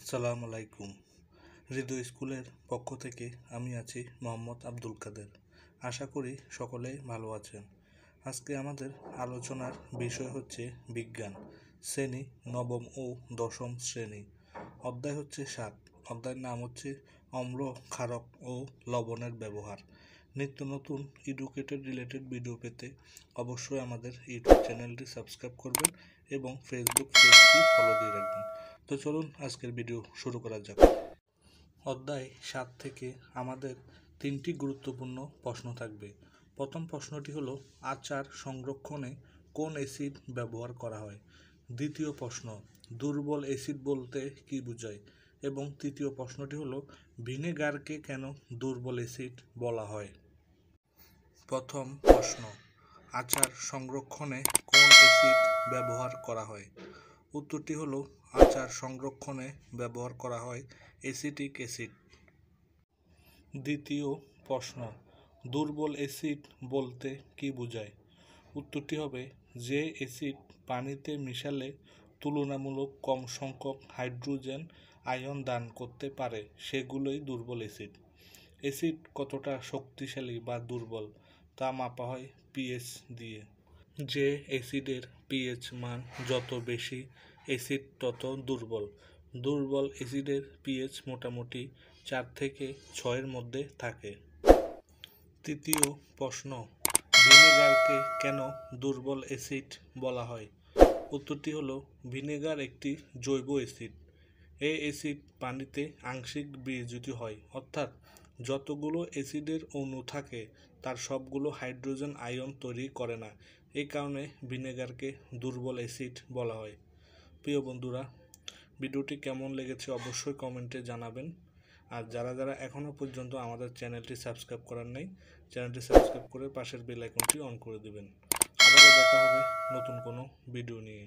আসসালামু আলাইকুম। হৃদয় স্কুলের পক্ষ থেকে আমি আছি মোহাম্মদ আব্দুল কাদের। আশা করি সকলেই ভালো আছেন। আজকে আমাদের আলোচনার বিষয় হচ্ছে বিজ্ঞান, শ্রেণী নবম ও দশম শ্রেণী। অধ্যায় হচ্ছে 7। অধ্যায়ের নাম হচ্ছে অম্ল, ক্ষারক ও লবণের ব্যবহার। নিত্য নতুন এডুকেটেড রিলেটেড ভিডিও পেতে অবশ্যই আমাদের ইউটিউব চ্যানেলটি সাবস্ক্রাইব করবেন এবং ফেসবুক পেজটি ফলো দিয়ে রাখবেন। তো চলুন আজকের ভিডিও শুরু করা যাক। অধ্যায় 7 থেকে আমাদের 3টি গুরুত্বপূর্ণ প্রশ্ন থাকবে। প্রথম প্রশ্নটি হলো আচার সংরক্ষণে কোন অ্যাসিড ব্যবহার করা হয়। দ্বিতীয় প্রশ্ন, দুর্বল অ্যাসিড বলতে কি বোঝায়। এবং তৃতীয় প্রশ্নটি হলো ভিনেগারকে কেন দুর্বল অ্যাসিড বলা হয়। প্রথম প্রশ্ন, আচার সংরক্ষণে কোন অ্যাসিড ব্যবহার করা হয়। উত্তরটি হলো আচার সংরক্ষণে ব্যবহার করা হয় অ্যাসিটিক অ্যাসিড। দ্বিতীয় প্রশ্ন, দুর্বল অ্যাসিড বলতে কি বোঝায়। উত্তরটি হবে যে অ্যাসিড পানিতে মিশালে তুলনামূলক কম সংখ্যক হাইড্রোজেন আয়ন দান করতে পারে সেগুলোই দুর্বল অ্যাসিড। অ্যাসিড কতটা শক্তিশালী বা দুর্বল তা মাপা হয় পিএইচ দিয়ে। যে অ্যাসিডের পিএইচ মান যত বেশি অ্যাসিড তত দুর্বল। দুর্বল অ্যাসিডের পিএইচ মোটামুটি 4 থেকে 6-এর মধ্যে থাকে। তৃতীয় প্রশ্ন, ভিনেগারকে কেন দুর্বল অ্যাসিড বলা হয়। উত্তরটি হলো ভিনেগার একটি জৈব অ্যাসিড। এই অ্যাসিড পানিতে আংশিক বিয়োজিত হয়, অর্থাৎ যতগুলো অ্যাসিডের অণু থাকে তার সবগুলো হাইড্রোজেন আয়ন তৈরি করে না। এই কারণে ভিনেগারকে দুর্বল অ্যাসিড বলা হয়। প্রিয় বন্ধুরা, ভিডিওটি কেমন লেগেছে অবশ্যই কমেন্টে জানাবেন। আর যারা যারা এখনও পর্যন্ত আমাদের চ্যানেলটি সাবস্ক্রাইব করার নেই, চ্যানেলটি সাবস্ক্রাইব করে পাশের বেল আইকনটি অন করে দেবেন। আবারও দেখা হবে নতুন কোনো ভিডিও নিয়ে।